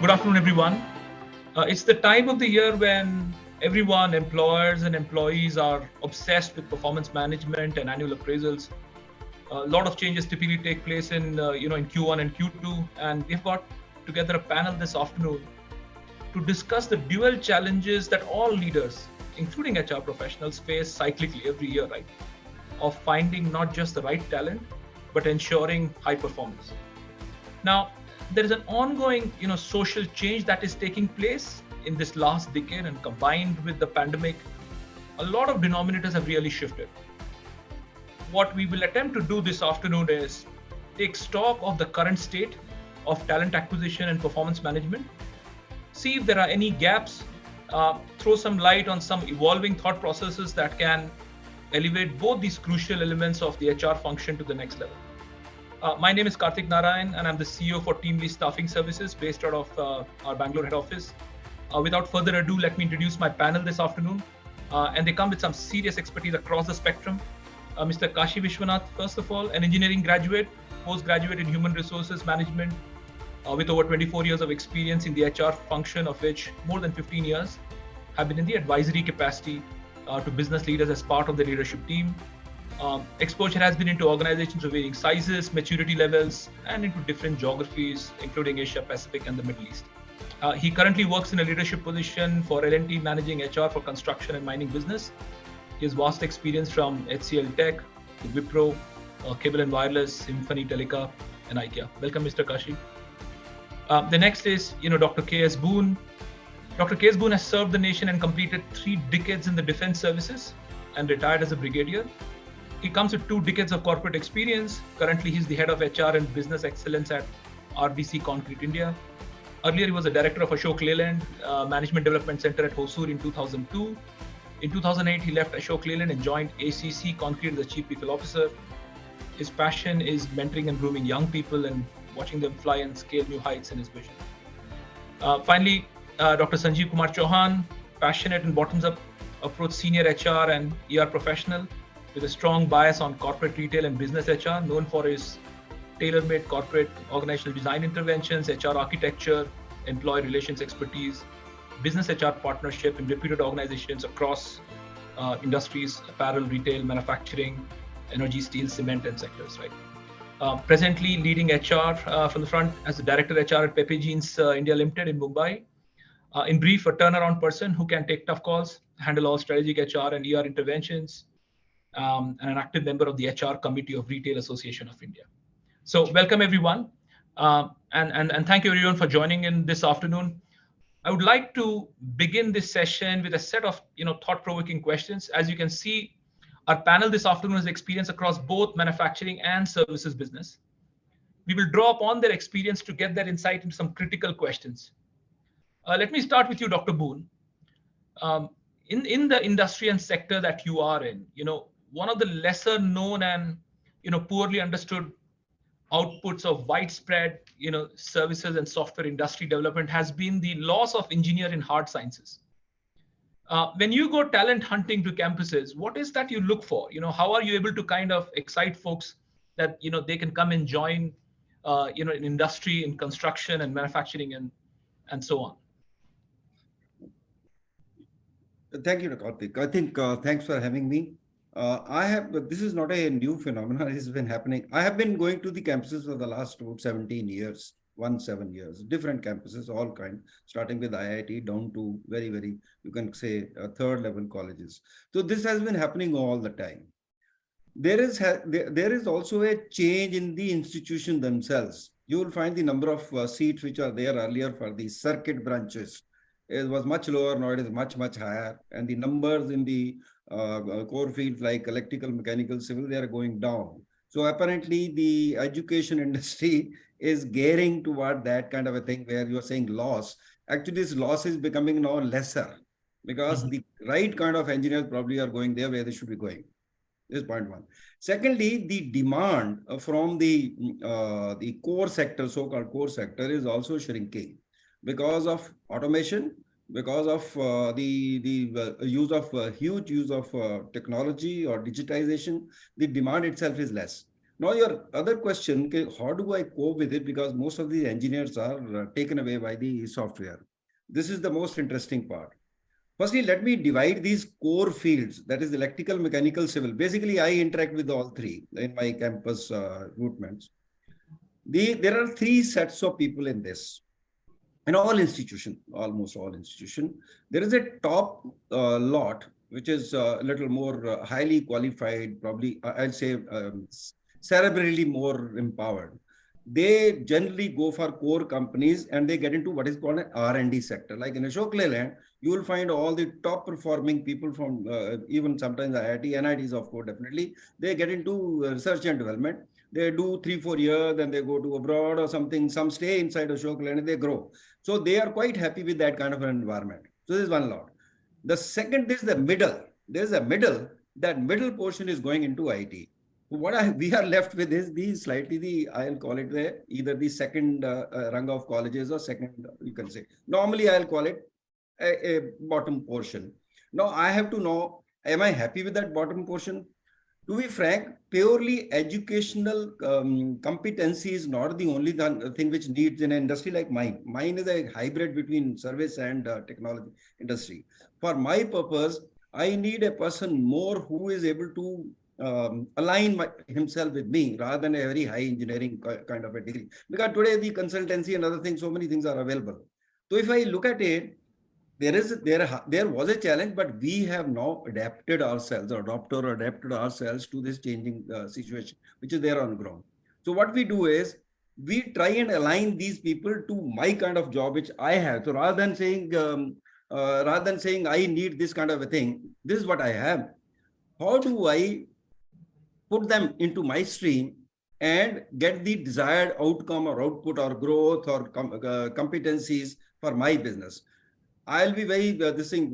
Good afternoon, everyone. It's the time of the year when everyone, employers and employees, are obsessed with performance management and annual appraisals. A lot of changes typically take place in Q1 and Q2, and we've got together a panel this afternoon to discuss the dual challenges that all leaders, including HR professionals, face cyclically every year, right? Of finding not just the right talent, but ensuring high performance. Now, there is an ongoing social change that is taking place in this last decade, and combined with the pandemic, a lot of denominators have really shifted. What we will attempt to do this afternoon is take stock of the current state of talent acquisition and performance management, see if there are any gaps, throw some light on some evolving thought processes that can elevate both these crucial elements of the HR function to the next level. My name is Kartik Narayan, and I'm the CEO for TeamLease Staffing Services based out of our Bangalore head office. Without further ado, let me introduce my panel this afternoon. And they come with some serious expertise across the spectrum. Mr. Kashi Viswanath, first of all, an engineering graduate, postgraduate in human resources management, with over 24 years of experience in the HR function, of which more than 15 years have been in the advisory capacity to business leaders as part of the leadership team. Exposure has been into organizations of varying sizes, maturity levels, and into different geographies, including Asia Pacific and the Middle East. He currently works in a leadership position for L&T, managing HR for construction and mining business. He has vast experience from HCL Tech, to Wipro, Cable and Wireless, Symphony Teleca, and IKEA. Welcome, Mr. Kashi. The next is, Dr. K.S. Bhoon. Dr. K.S. Bhoon has served the nation and completed 3 decades in the defense services and retired as a brigadier. He comes with 2 decades of corporate experience. Currently, he's the head of HR and business excellence at RDC Concrete India. Earlier, he was a director of Ashok Leyland Management Development Center at Hosur in 2002. In 2008, he left Ashok Leyland and joined ACC Concrete as the chief people officer. His passion is mentoring and grooming young people and watching them fly and scale new heights in his vision. Finally, Dr. Sanjeev Kumar Chauhan, passionate and bottoms-up approach senior HR and ER professional, with a strong bias on corporate retail and business HR, known for his tailor-made corporate organizational design interventions, HR architecture, employee relations expertise, business HR partnership in reputed organizations across industries, apparel, retail, manufacturing, energy, steel, cement, and sectors, right? Presently leading HR from the front as the director HR at Pepe Jeans India Limited in Mumbai. In brief, a turnaround person who can take tough calls, handle all strategic HR and ER interventions, and an active member of the HR Committee of Retail Association of India. So welcome everyone, and thank you everyone for joining in this afternoon. I would like to begin this session with a set of thought-provoking questions. As you can see, our panel this afternoon has experience across both manufacturing and services business. We will draw upon their experience to get their insight into some critical questions. Let me start with you, Dr. Bhoon. In the industry and sector that you are in, one of the lesser known and poorly understood outputs of widespread services and software industry development has been the loss of engineer in hard sciences. When you go talent hunting to campuses, what is that you look for? How are you able to kind of excite folks that they can come and join in industry, in construction and manufacturing and so on? Thank you, Kartik. I think thanks for having me. This is not a new phenomenon. It's been happening. I have been going to the campuses for the last about 17 years, 7 years, different campuses, all kind, starting with IIT down to very, very, you can say, third level colleges. So this has been happening all the time. There is also a change in the institution themselves. You will find the number of seats which are there earlier for the circuit branches. It was much lower, now it is much, much higher. And the numbers in the core fields like electrical, mechanical, civil, they are going down. So apparently the education industry is gearing toward that kind of a thing where you're saying loss. Actually, this loss is becoming now lesser because the right kind of engineers probably are going there where they should be going. This is point one. Secondly, the demand from the core sector, so-called core sector, is also shrinking because of automation, because of the use of huge use of technology or digitization. The demand itself is less. Now, your other question, okay, how do I cope with it? Because most of the engineers are taken away by the software. This is the most interesting part. Firstly, let me divide these core fields, that is electrical, mechanical, civil. Basically, I interact with all three in my campus recruitments. There are three sets of people in this. In all institution, almost all institution, there is a top lot, which is a little more highly qualified, probably I'll say cerebrally more empowered. They generally go for core companies and they get into what is called an R&D sector. Like in Ashok Leyland, you will find all the top performing people from even sometimes IIT, NITs, of course, definitely. They get into research and development. They do 3-4 years, then they go to abroad or something. Some stay inside Ashok Leyland and they grow. So they are quite happy with that kind of an environment. So this is one lot. The second is the middle. There's a middle. That middle portion is going into IT. We are left with is I'll call it either the second rung of colleges or second, you can say. Normally, I'll call it a bottom portion. Now, I have to know, am I happy with that bottom portion? To be frank, purely educational competency is not the only thing which needs in an industry like mine. Mine is a hybrid between service and technology industry. For my purpose, I need a person more who is able to align himself with me rather than a very high engineering kind of a degree. Because today the consultancy and other things, so many things are available. So if I look at it, there was a challenge, but we have now adapted ourselves to this changing situation, which is there on the ground. So what we do is we try and align these people to my kind of job, which I have. So rather than saying I need this kind of a thing, this is what I have. How do I put them into my stream and get the desired outcome or output or growth or competencies for my business? I'll be very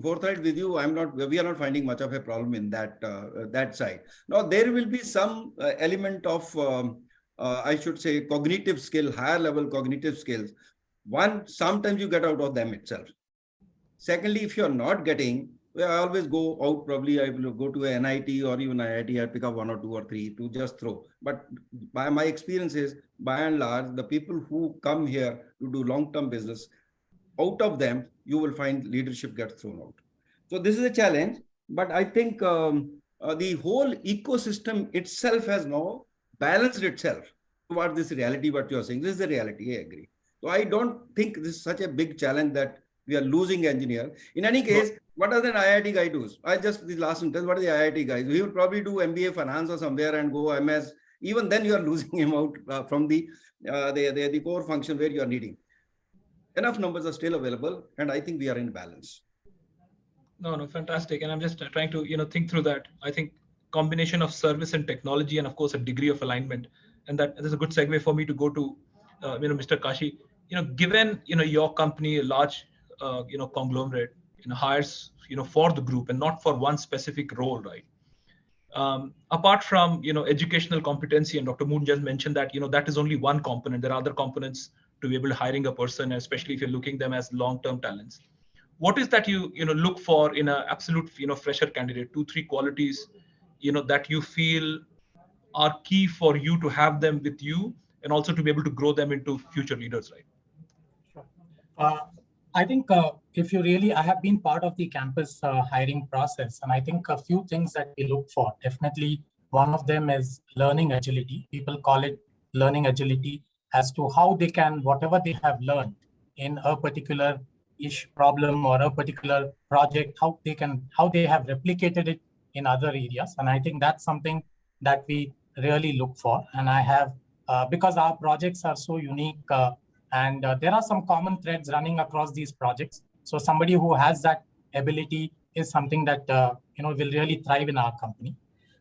forthright with you. We are not finding much of a problem in that side. Now there will be some element of I should say cognitive skill, higher level cognitive skills. One, sometimes you get out of them itself. Secondly, if you're not getting, I always go out, probably I will go to a NIT or even IIT, I pick up 1 or 2 or 3 to just throw. But by my experiences, by and large, the people who come here to do long-term business, out of them, you will find leadership gets thrown out. So this is a challenge, but I think the whole ecosystem itself has now balanced itself toward this reality, what you're saying. This is the reality, I agree. So I don't think this is such a big challenge that we are losing engineer. In any case, what does an IIT guy do? The last sentence, what are the IIT guys? He will probably do MBA finance or somewhere and go MS. Even then you are losing him out from the core function where you are needing. Enough numbers are still available, and I think we are in balance. No, fantastic. And I'm just trying to, think through that. I think combination of service and technology, and of course a degree of alignment, and that is a good segue for me to go to, Mr. Kashi. Given your company, a large, conglomerate, hires, for the group and not for one specific role, right? Apart from educational competency, and Dr. Moon just mentioned that that is only one component. There are other components to be able to hiring a person, especially if you're looking them as long-term talents. What is that you look for in an absolute fresher candidate? 2-3 qualities that you feel are key for you to have them with you, and also to be able to grow them into future leaders, right? Sure. I think if you really, I have been part of the campus hiring process, and I think a few things that we look for. Definitely, one of them is learning agility. People call it learning agility as to how they can, whatever they have learned in a particular problem or a particular project, how they have replicated it in other areas. And I think that's something that we really look for. And I have, because our projects are so unique, and there are some common threads running across these projects. So somebody who has that ability is something that will really thrive in our company.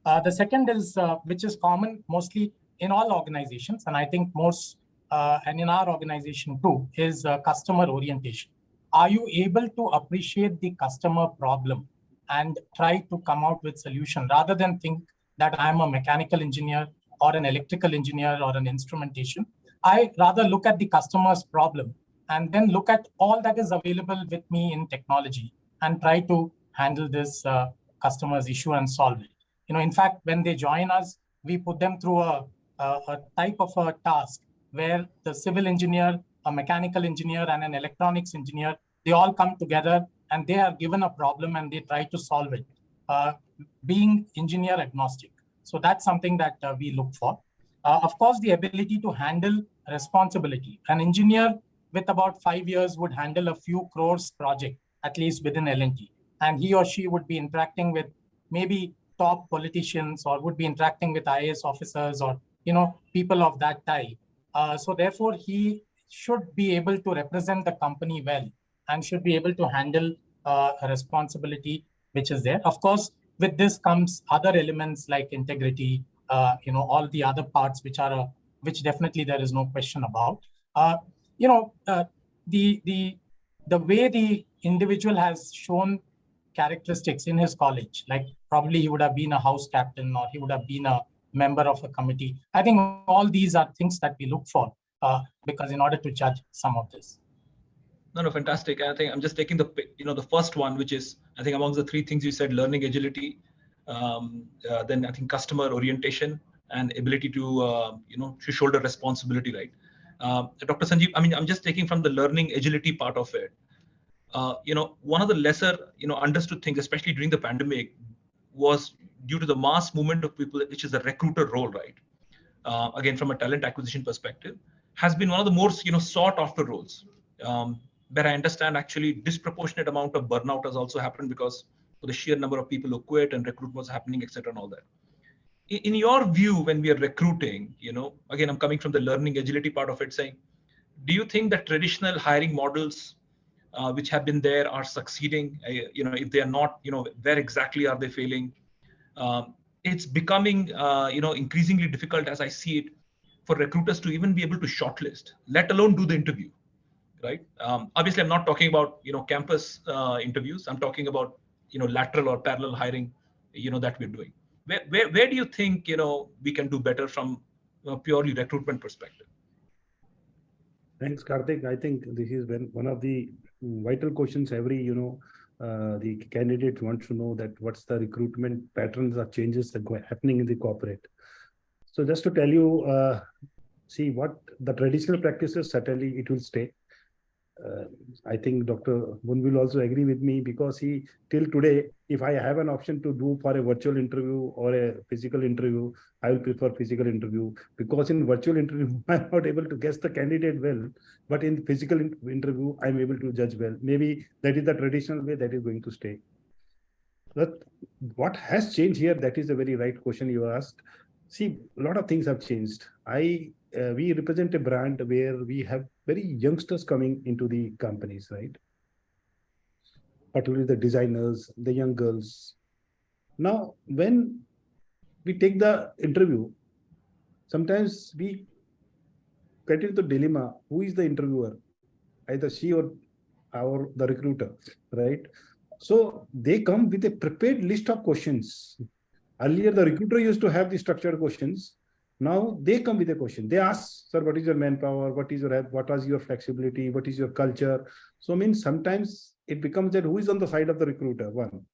The second is, which is common mostly in all organizations, and I think most, and in our organization too, is customer orientation. Are you able to appreciate the customer problem and try to come out with solution rather than think that I'm a mechanical engineer or an electrical engineer or an instrumentation? I rather look at the customer's problem and then look at all that is available with me in technology and try to handle this customer's issue and solve it. In fact, when they join us, we put them through a a type of a task where the civil engineer, a mechanical engineer, and an electronics engineer, they all come together and they are given a problem and they try to solve it, being engineer agnostic. So that's something that we look for. Of course, the ability to handle responsibility. An engineer with about 5 years would handle a few crores project, at least within L&T. And he or she would be interacting with maybe top politicians or would be interacting with IAS officers or people of that type. So therefore, he should be able to represent the company well and should be able to handle a responsibility which is there. Of course, with this comes other elements like integrity, all the other parts which definitely there is no question about. The way the individual has shown characteristics in his college, like probably he would have been a house captain or he would have been a member of a committee. I think all these are things that we look for because in order to judge some of this. No, fantastic. I think I'm just taking the first one, which is, I think amongst the three things you said, learning agility, then I think customer orientation and ability to, to shoulder responsibility, right? Dr. Sanjeev, I mean, I'm just taking from the learning agility part of it. One of the lesser, understood things, especially during the pandemic, was due to the mass movement of people, which is the recruiter role, right? Again, from a talent acquisition perspective, has been one of the most, sought after roles. Where I understand actually disproportionate amount of burnout has also happened because of the sheer number of people who quit and recruitment was happening, etc. and all that. In your view, when we are recruiting, again, I'm coming from the learning agility part of it, saying, do you think that traditional hiring models which have been there are succeeding? If they are not, where exactly are they failing? It's becoming, increasingly difficult as I see it for recruiters to even be able to shortlist, let alone do the interview. Right. Obviously, I'm not talking about campus interviews. I'm talking about lateral or parallel hiring, that we're doing. Where do you think we can do better from a purely recruitment perspective? Thanks, Kartik. I think this is one of the vital questions every the candidate wants to know, that what's the recruitment patterns or changes that are happening in the corporate. So just to tell you, see what the traditional practices, certainly it will stay. I think Dr. Bhoon will also agree with me, because till today, if I have an option to do for a virtual interview or a physical interview, I will prefer physical interview, because in virtual interview, I'm not able to guess the candidate well, but in physical interview, I'm able to judge well. Maybe that is the traditional way that is going to stay. But what has changed here? That is a very right question you asked. See, a lot of things have changed. We represent a brand where we have very youngsters coming into the companies, right? Particularly the designers, the young girls. Now, when we take the interview, sometimes we get into the dilemma: who is the interviewer? Either she or the recruiter, right? So they come with a prepared list of questions. Earlier, the recruiter used to have the structured questions. Now they come with a question. They ask, sir, what is your manpower? What is your flexibility? What is your culture? So I mean, sometimes it becomes that who is on the side of the recruiter, one.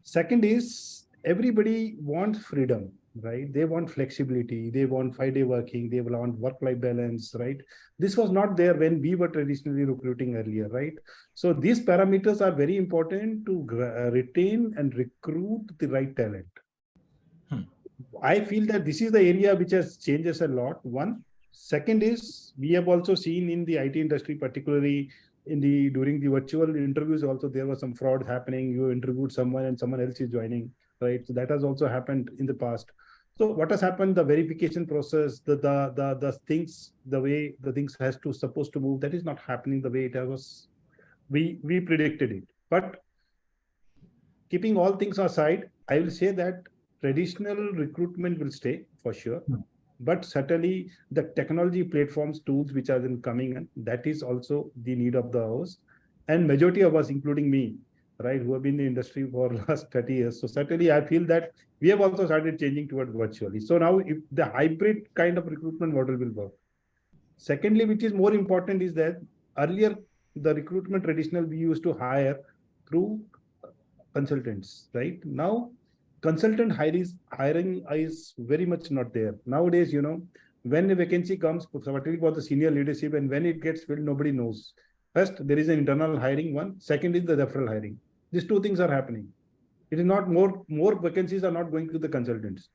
Second is, everybody wants freedom, right? They want flexibility. They want 5-day working. They want work-life balance, right? This was not there when we were traditionally recruiting earlier, right? So these parameters are very important to retain and recruit the right talent. I feel that this is the area which has changes a lot. One. Second is, we have also seen in the IT industry, particularly during the virtual interviews, also there was some fraud happening. You interviewed someone and someone else is joining, right? So that has also happened in the past. So what has happened? The verification process, the things, the way the things supposed to move, that is not happening the way it was. We predicted it. But keeping all things aside, I will say that traditional recruitment will stay for sure, but certainly the technology platforms, tools which are then coming in, that is also the need of the hours. And majority of us, including me, right, who have been in the industry for last 30 years. So certainly I feel that we have also started changing toward virtually. So now if the hybrid kind of recruitment model will work. Secondly, which is more important, is that earlier the recruitment traditional we used to hire through consultants, right? Now consultant hiring is very much not there. Nowadays, when a vacancy comes, particularly for the senior leadership, and when it gets filled, nobody knows. First, there is an internal hiring one. Second is the referral hiring. These two things are happening. It is not more vacancies are not going to the consultants.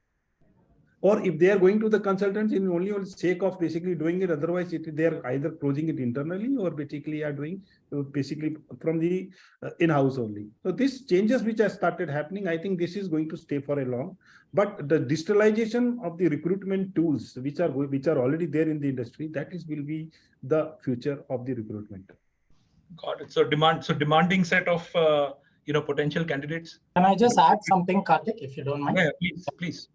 Or if they are going to the consultants in only on sake of basically doing it, otherwise they are either closing it internally or basically are doing basically from the in-house only. So these changes which have started happening, I think this is going to stay for a long. But the digitalization of the recruitment tools which are already there in the industry, will be the future of the recruitment. Got it. So demanding set of potential candidates. Can I just add something, Kartik, if you don't mind? Yeah, please.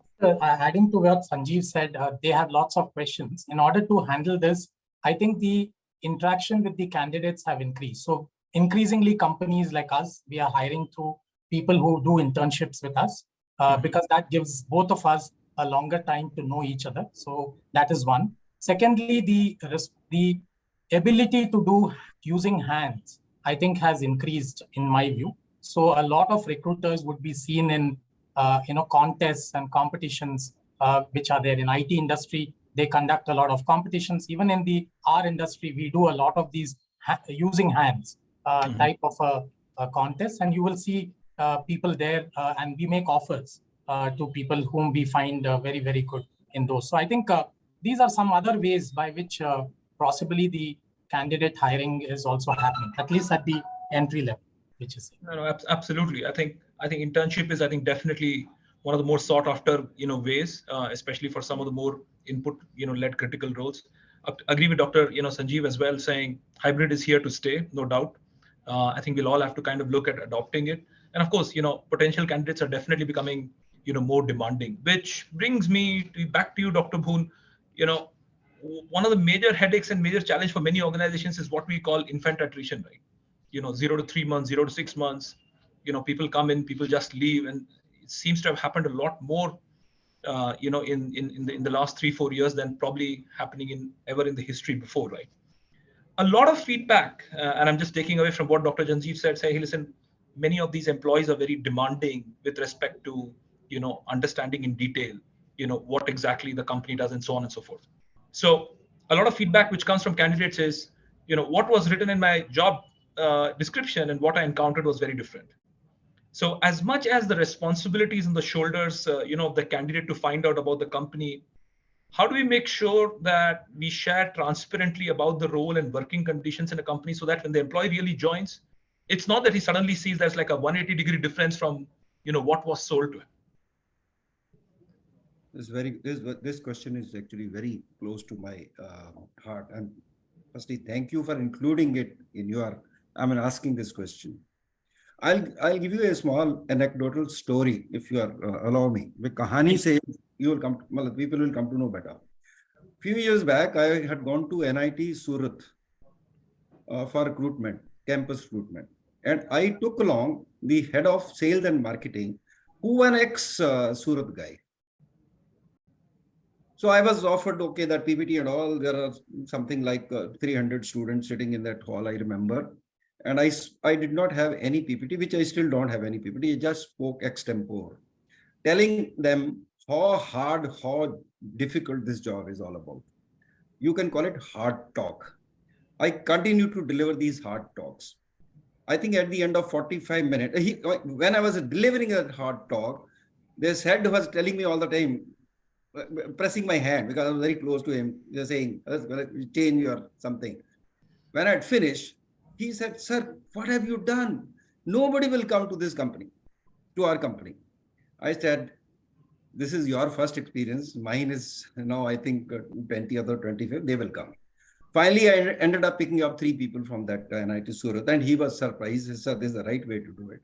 Adding to what Sanjeev said, they have lots of questions. In order to handle this, I think the interaction with the candidates have increased. So increasingly, companies like us, we are hiring through people who do internships with us because that gives both of us a longer time to know each other. So that is one. Secondly, the ability to do using hands, I think, has increased in my view. So a lot of recruiters would be seen in contests and competitions which are there in IT industry. They conduct a lot of competitions. Even in our industry, we do a lot of these using hands type of a contest, and you will see people there, and we make offers to people whom we find very, very good in those. So I think these are some other ways by which possibly the candidate hiring is also happening, at least at the entry level, which is. No, absolutely. I think internship is definitely one of the more sought after ways, especially for some of the more input led critical roles. Agree with Dr. Sanjeev as well, saying hybrid is here to stay, no doubt. I think we'll all have to kind of look at adopting it, and of course potential candidates are definitely becoming more demanding, which brings me back to you, Dr. Bhoon. One of the major headaches and major challenge for many organizations is what we call infant attrition, right? 0 to 3 months, 0 to 6 months, people come in, people just leave. And it seems to have happened a lot more, in the last 3-4 years than probably happening ever in the history before, right? A lot of feedback, and I'm just taking away from what Dr. Sanjeev said, saying, hey, listen, many of these employees are very demanding with respect to, understanding in detail, what exactly the company does and so on and so forth. So a lot of feedback which comes from candidates is, what was written in my job description and what I encountered was very different. So as much as the responsibilities on the shoulders, of the candidate to find out about the company, how do we make sure that we share transparently about the role and working conditions in a company so that when the employee really joins, it's not that he suddenly sees there's like a 180-degree difference from, what was sold to him? This question is actually very close to my heart. And firstly, thank you for including it in asking this question. I'll give you a small anecdotal story, if you allow me. The kahani says people will come to know better. Few years back, I had gone to NIT Surat for recruitment, campus recruitment. And I took along the head of sales and marketing, who was an ex-Surat guy. So I was offered, okay, that PPT and all. There are something like 300 students sitting in that hall, I remember. And I did not have any PPT, which I still don't have any PPT. I just spoke extempore, telling them how hard, how difficult this job is all about. You can call it hard talk. I continue to deliver these hard talks. I think at the end of 45 minutes, when I was delivering that hard talk, this head was telling me all the time, pressing my hand because I was very close to him, just saying, change your something. When I had finished, he said, sir, what have you done? Nobody will come to this company, to our company. I said, this is your first experience. Mine is now, I think, 20th or 25th, they will come. Finally, I ended up picking up 3 people from that NIT Surat, and he was surprised. He said, this is the right way to do it.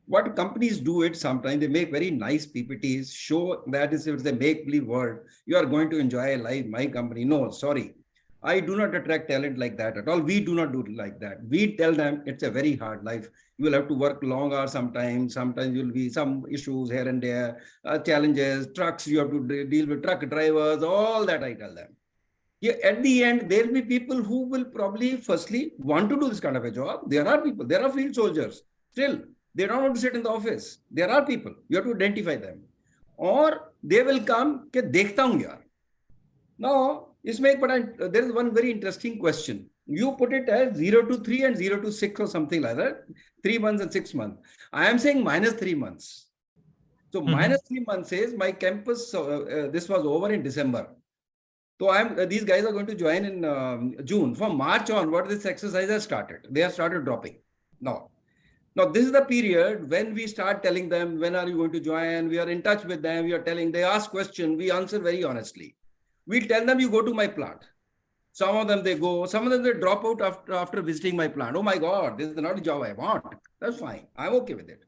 What companies do it sometimes, they make very nice PPTs, show that it's a make-believe world. You are going to enjoy life, my company. No, sorry. I do not attract talent like that at all. We do not do it like that. We tell them it's a very hard life. You will have to work long hours sometimes. Sometimes you'll be some issues here and there, challenges, trucks, you have to deal with truck drivers, all that I tell them. Yeah, at the end, there will be people who will probably firstly want to do this kind of a job. There are people, there are field soldiers still. They don't want to sit in the office. There are people, you have to identify them. Or they will come, ke dekhta hu yaar. Now, there is one very interesting question. You put it as 0 to 3 and 0 to 6 or something like that. 3 months and 6 months. I am saying -3 months. So -3 months is my campus, this was over in December. So these guys are going to join in June. From March onward, this exercise has started. They have started dropping. Now, this is the period when we start telling them, when are you going to join? We are in touch with them. We are telling, they ask questions. We answer very honestly. We tell them, you go to my plant. Some of them, they go. Some of them, they drop out after visiting my plant. Oh my God, this is not a job I want. That's fine. I'm okay with it.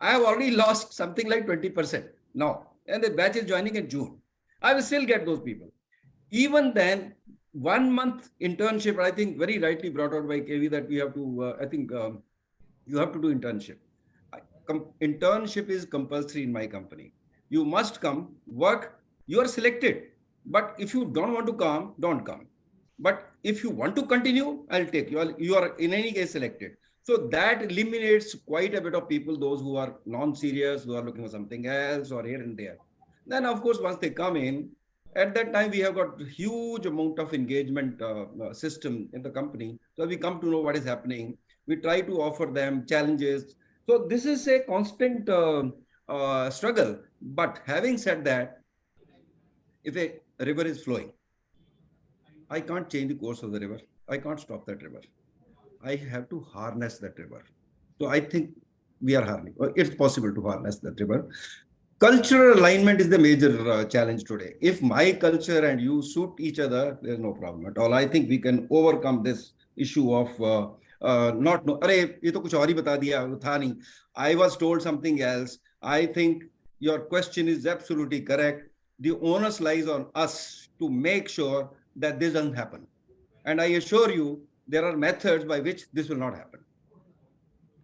I have already lost something like 20% now. And the batch is joining in June. I will still get those people. Even then, 1 month internship, I think very rightly brought out by KV that we have to, you have to do internship. Internship is compulsory in my company. You must come, work, you are selected. But if you don't want to come, don't come. But if you want to continue, I'll take you. You are in any case selected. So that eliminates quite a bit of people, those who are non-serious, who are looking for something else or here and there. Then, of course, once they come in, at that time, we have got huge amount of engagement system in the company. So we come to know what is happening. We try to offer them challenges. So this is a constant struggle. But having said that, if a river is flowing, I can't change the course of the river. I can't stop that river. I have to harness that river. So I think we are harnessing. It's possible to harness that river. Cultural alignment is the major challenge today. If my culture and you suit each other, there's no problem at all. I think we can overcome this issue of not know. Arey, ye to kuch aur hi bata diya, tha nahi. I was told something else. I think your question is absolutely correct. The onus lies on us to make sure that this doesn't happen. And I assure you, there are methods by which this will not happen.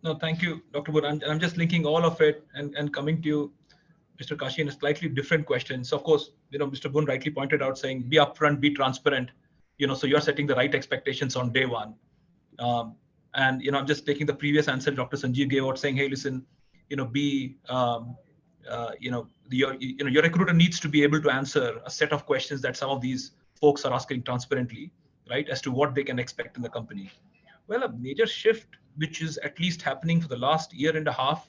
No, thank you, Dr. Bhoon. I'm just linking all of it and coming to you, Mr. Kashi, in a slightly different question. So, of course, Mr. Bhoon rightly pointed out, saying be upfront, be transparent. So you're setting the right expectations on day one. And I'm just taking the previous answer Dr. Sanjeev gave out, saying, hey, listen, be your recruiter needs to be able to answer a set of questions that some of these folks are asking transparently, right, as to what they can expect in the company. Well, a major shift, which is at least happening for the last year and a half,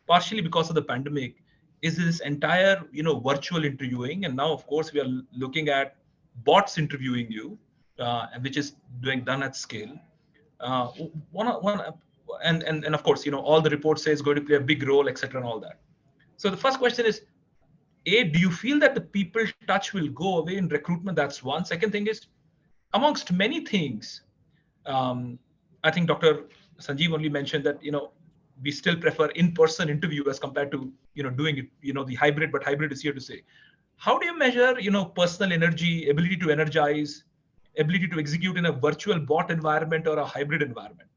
partially because of the pandemic, is this entire virtual interviewing. And now, of course, we are looking at bots interviewing you, which is done at scale. And of course, all the reports say it's going to play a big role, etc., and all that. So the first question is, do you feel that the people touch will go away in recruitment? That's one. Second thing is, amongst many things, I think Dr. Sanjeev only mentioned that, we still prefer in-person interview as compared to, doing it, the hybrid, but hybrid is here to stay. How do you measure, personal energy, ability to energize, ability to execute in a virtual bot environment or a hybrid environment?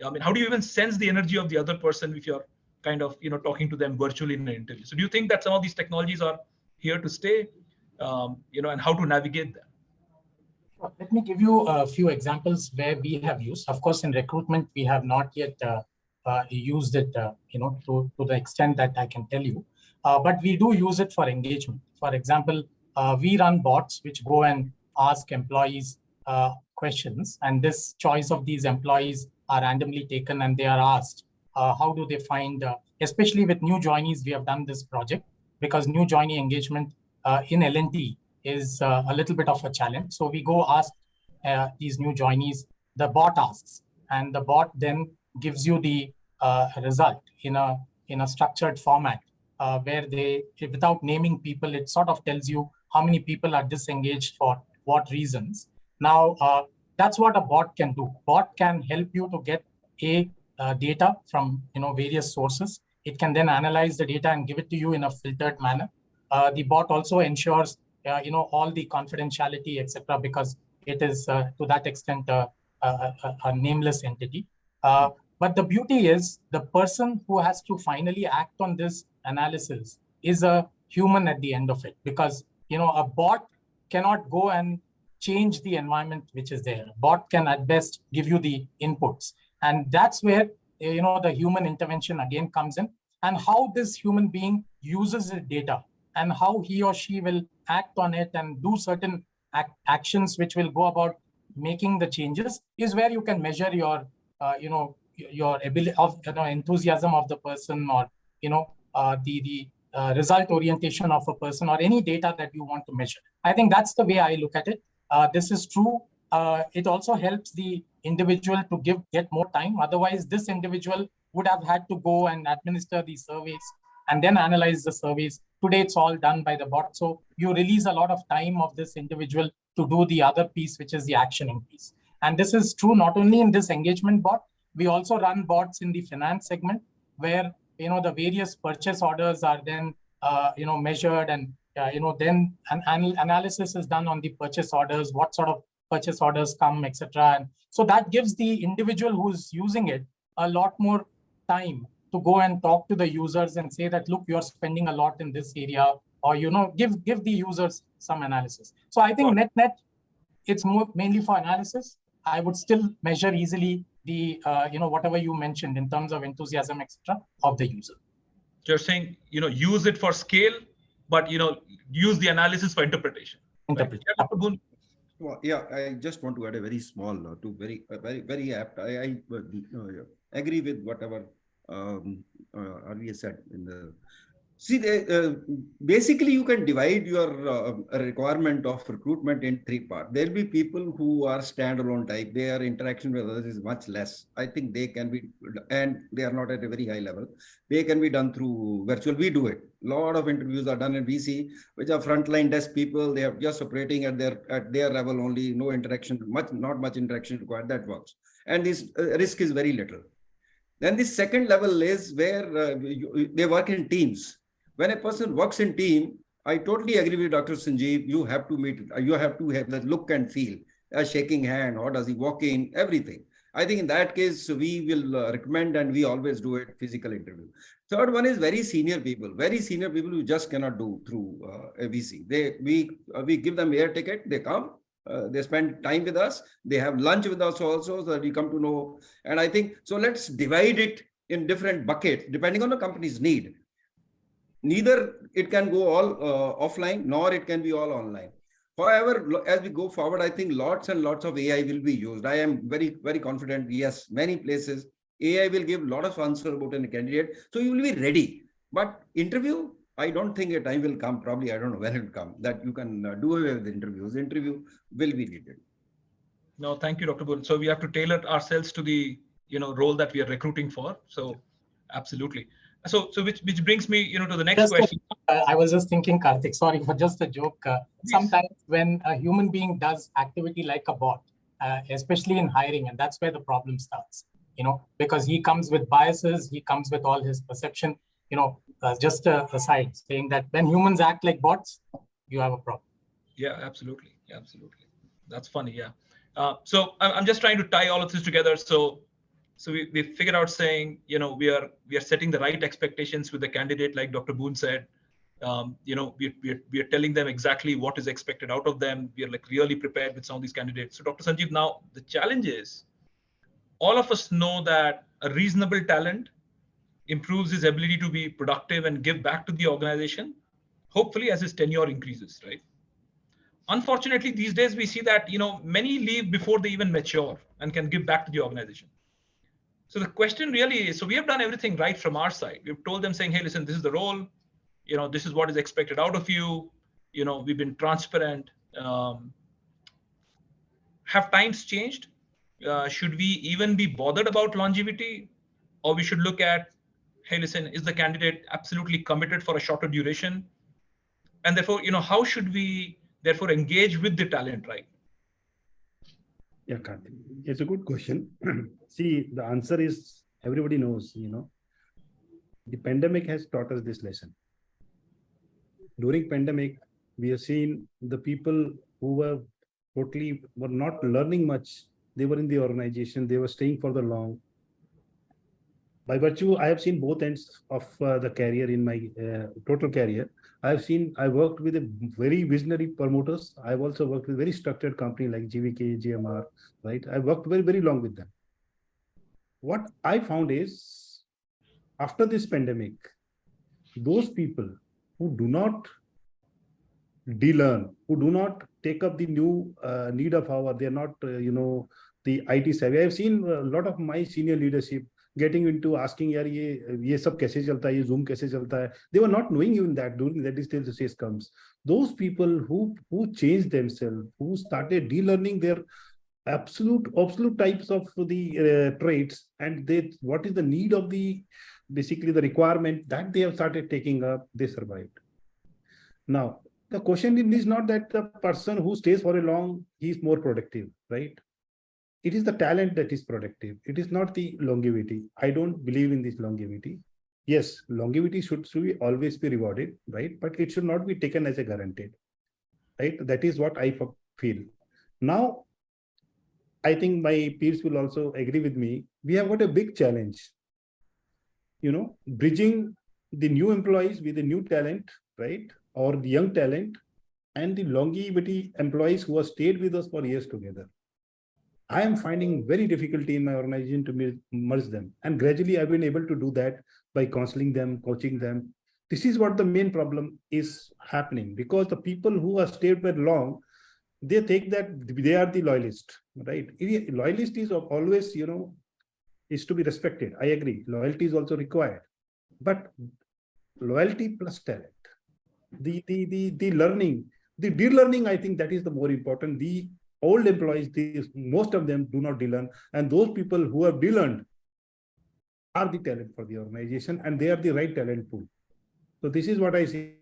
I mean, how do you even sense the energy of the other person if you're kind of, talking to them virtually in an interview? So do you think that some of these technologies are here to stay, and how to navigate them? Let me give you a few examples where we have used. Of course, in recruitment, we have not yet used it, to the extent that I can tell you. But we do use it for engagement. For example, we run bots which go and ask employees questions, and this choice of these employees are randomly taken, and they are asked how do they find, especially with new joinees, we have done this project because new joinee engagement in L&T is a little bit of a challenge. So we go ask these new joinees, the bot asks, and the bot then gives you the result in a structured format where they, without naming people, it sort of tells you how many people are disengaged for what reasons. Now, that's what a bot can do. Bot can help you to get data from various sources. It can then analyze the data and give it to you in a filtered manner. The bot also ensures all the confidentiality, etc., because it is to that extent a nameless entity. But the beauty is the person who has to finally act on this analysis is a human at the end of it, because a bot cannot go and change the environment which is there. A bot can at best give you the inputs, and that's where the human intervention again comes in, and how this human being uses the data and how he or she will act on it and do certain actions which will go about making the changes is where you can measure your, your ability of enthusiasm of the person, or the result orientation of a person, or any data that you want to measure. I think that's the way I look at it. This is true. It also helps the individual to get more time. Otherwise, this individual would have had to go and administer these surveys and then analyze the surveys. Today, it's all done by the bot. So you release a lot of time of this individual to do the other piece, which is the actioning piece. And this is true not only in this engagement bot, we also run bots in the finance segment where, the various purchase orders are then, measured, and, then an analysis is done on the purchase orders, what sort of purchase orders come, etc. And so that gives the individual who's using it a lot more time to go and talk to the users and say that, look, you're spending a lot in this area, or, give the users some analysis. So I think net, it's mainly for analysis. I would still measure easily the, whatever you mentioned in terms of enthusiasm, etc., of the user. You're saying, use it for scale, but, use the analysis for interpretation. Right? Yeah, Dr. Bhoon. Well, yeah, I just want to add a very small, very apt. I agree with whatever earlier said in the. See, basically, you can divide your requirement of recruitment in three parts. There'll be people who are standalone type. Their interaction with others is much less. I think they can be, and they are not at a very high level. They can be done through virtual. We do it. A lot of interviews are done in VC, which are frontline desk people. They are just operating at their level only. No interaction, not much interaction required. That works, and this risk is very little. Then the second level is where they work in teams. When a person works in team, I totally agree with Dr. Sanjeev. You have to meet, you have to have the look and feel, a shaking hand, how does he walk in, everything. I think in that case, we will recommend, and we always do it, physical interview. Third one is very senior people who just cannot do through a VC. We give them air ticket, they come, they spend time with us, they have lunch with us also, so that we come to know. And I think, so let's divide it in different buckets, depending on the company's need. Neither it can go all offline, nor it can be all online. However, as we go forward, I think lots and lots of AI will be used. I am very, very confident. Yes, many places, AI will give a lot of answers about a candidate. So you will be ready. But interview, I don't think a time will come. Probably, I don't know when it will come, that you can do away with interviews. Interview will be needed. No, thank you, Dr. Bhoon. So we have to tailor ourselves to the role that we are recruiting for. So absolutely. So which brings me to the next question. I was just thinking, Kartik, sorry for just a joke. Sometimes when a human being does activity like a bot, especially in hiring, and that's where the problem starts, because he comes with biases, he comes with all his perception, just aside saying that when humans act like bots, you have a problem. Yeah, absolutely. Yeah, absolutely. That's funny. Yeah. So I'm just trying to tie all of this together. So we figured out saying, we are setting the right expectations with the candidate, like Dr. Bhoon said. We are telling them exactly what is expected out of them. We are like really prepared with some of these candidates. So Dr. Sanjeev, now the challenge is, all of us know that a reasonable talent improves his ability to be productive and give back to the organization, hopefully as his tenure increases, right? Unfortunately, these days we see that many leave before they even mature and can give back to the organization. So the question really is, so we have done everything right from our side. We've told them saying, hey, listen, this is the role, this is what is expected out of you. We've been transparent. Have times changed? Should we even be bothered about longevity? Or we should look at, hey, listen, is the candidate absolutely committed for a shorter duration? And therefore, how should we therefore engage with the talent, right? Yeah, Kartik, it's a good question. See, the answer is everybody knows, the pandemic has taught us this lesson. During pandemic, we have seen the people who were not learning much. They were in the organization, they were staying for the long. By virtue, I have seen both ends of the career in my total career. I worked with a very visionary promoters. I've also worked with very structured company like GVK, GMR, right? I worked very, very long with them. what I found is after this pandemic, those people who do not de-learn, who do not take up the new need of hour, they're not, the IT savvy. I've seen a lot of my senior leadership getting into asking, yaar, ye sab kaise chalta hai, ye Zoom kaise chalta hai. They were not knowing even that during that till the stage comes. Those people who changed themselves, who started de-learning their absolute types of the traits, and what is the need of basically the requirement that they have started taking up, they survived. Now, the question is not that the person who stays for a long, he is more productive, right? It is the talent that is productive. It is not the longevity. I don't believe in this longevity. Yes, longevity should always be rewarded, right? But it should not be taken as a guaranteed, right? That is what I feel. Now, I think my peers will also agree with me. We have got a big challenge, bridging the new employees with the new talent, right? Or the young talent and the longevity employees who have stayed with us for years together. I am finding very difficulty in my organization to merge them. And gradually I've been able to do that by counseling them, coaching them. This is what the main problem is happening, because the people who have stayed very long, they think that they are the loyalist, right? Loyalist is always, is to be respected. I agree. Loyalty is also required. But loyalty plus talent, the learning, the de-learning, I think that is the more important. The old employees, most of them do not de-learn, and those people who have de-learned are the talent for the organization, and they are the right talent pool. So this is what I see.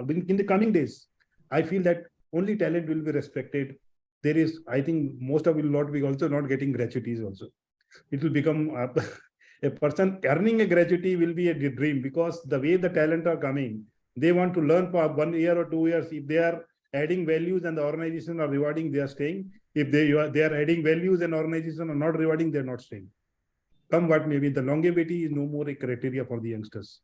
In the coming days, I feel that only talent will be respected. There is, I think, most of will not be also not getting gratuities also. It will become a person earning a gratuity will be a dream, because the way the talent are coming, they want to learn for 1 year or 2 years. If they are adding values and the organization are rewarding, they are staying. If they are adding values and organization are not rewarding, they're not staying. Come what may be, the longevity is no more a criteria for the youngsters.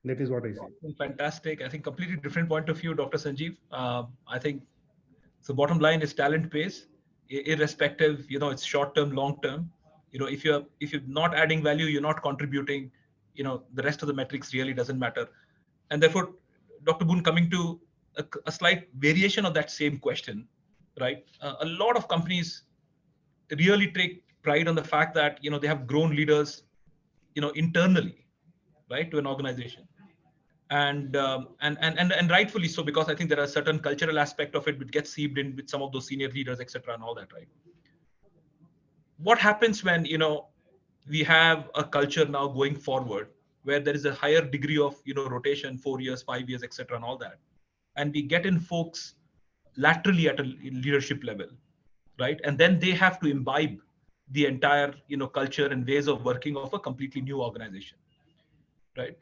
That is what I say. Fantastic. I think completely different point of view, Dr. Sanjeev. I think the bottom line is talent pays, irrespective, it's short term, long term. If you're not adding value, you're not contributing, the rest of the metrics really doesn't matter. And therefore, Dr. Bhoon, coming to a slight variation of that same question, right? A lot of companies really take pride on the fact that, they have grown leaders, internally, right, to an organization. And rightfully so, because I think there are certain cultural aspect of it which gets seeped in with some of those senior leaders, etc., and all that, right? What happens when we have a culture now going forward where there is a higher degree of rotation, 4 years, 5 years, etc., and all that, and we get in folks laterally at a leadership level, right? And then they have to imbibe the entire culture and ways of working of a completely new organization, right?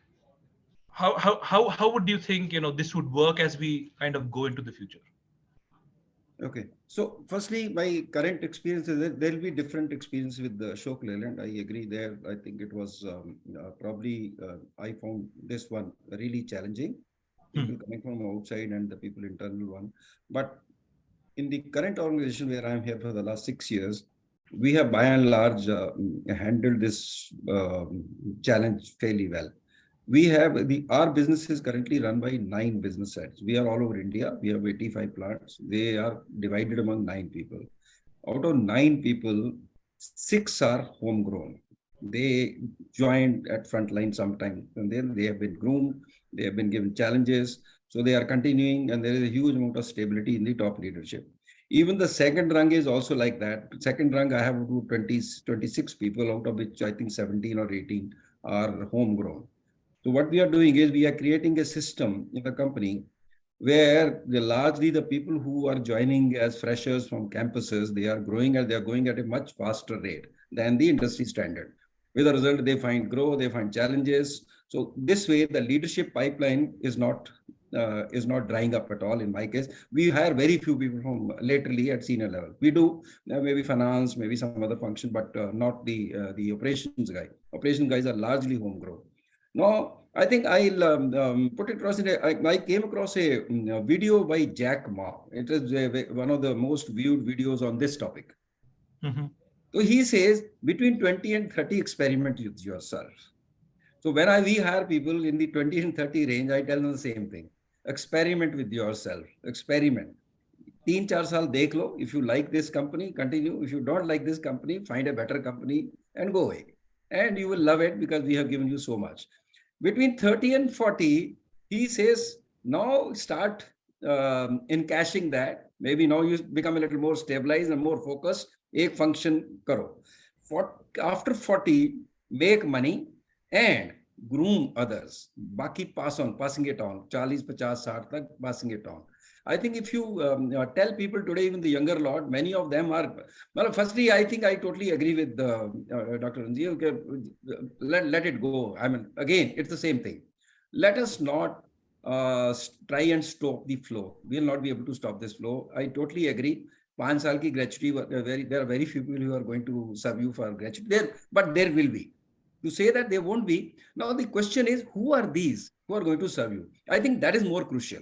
How would you think this would work as we kind of go into the future? Okay, so firstly, my current experience is that there will be different experience with the Ashok Leyland. I agree there. I think it was probably I found this one really challenging. People coming from outside and the people internal one. But in the current organization where I'm here for the last 6 years, we have by and large handled this challenge fairly well. We have our business is currently run by 9 business heads. We are all over India. We have 85 plants. They are divided among 9 people. Out of 9 people, 6 are homegrown. They joined at frontline sometime, and then they have been groomed. They have been given challenges. So they are continuing, and there is a huge amount of stability in the top leadership. Even the second rung is also like that. Second rung, I have 26 people, out of which I think 17 or 18 are homegrown. So what we are doing is we are creating a system in the company where largely the people who are joining as freshers from campuses, they are growing and they are going at a much faster rate than the industry standard. With the result, they find growth, they find challenges. So this way, the leadership pipeline is not drying up at all. In my case, we hire very few people from laterally at senior level. We do maybe finance, maybe some other function, but not the operations guy. Operations guys are largely homegrown. No, I think I'll put it across. I came across a video by Jack Ma. It is one of the most viewed videos on this topic. Mm-hmm. So he says between 20 and 30, experiment with yourself. So when we hire people in the 20 and 30 range, I tell them the same thing. Experiment with yourself. Experiment. 3-4 साल देख लो. If you like this company, continue. If you don't like this company, find a better company and go away. And you will love it because we have given you so much. Between 30 and 40, he says, now start encashing that. Maybe now you become a little more stabilized and more focused. Ek function karo. After 40, make money and groom others. Baki passing it on. 40, 50, 60 tak, passing it on. I think if you tell people today, even the younger lot, many of them are, well, firstly, I think I totally agree with Dr. Sanjeev. Okay, let it go. I mean, again, it's the same thing. Let us not try and stop the flow. We will not be able to stop this flow. I totally agree. 5 साल की gratuity, there are very few people who are going to serve you for gratuity, but there will be. To say that there won't be. Now, the question is, who are these who are going to serve you? I think that is more crucial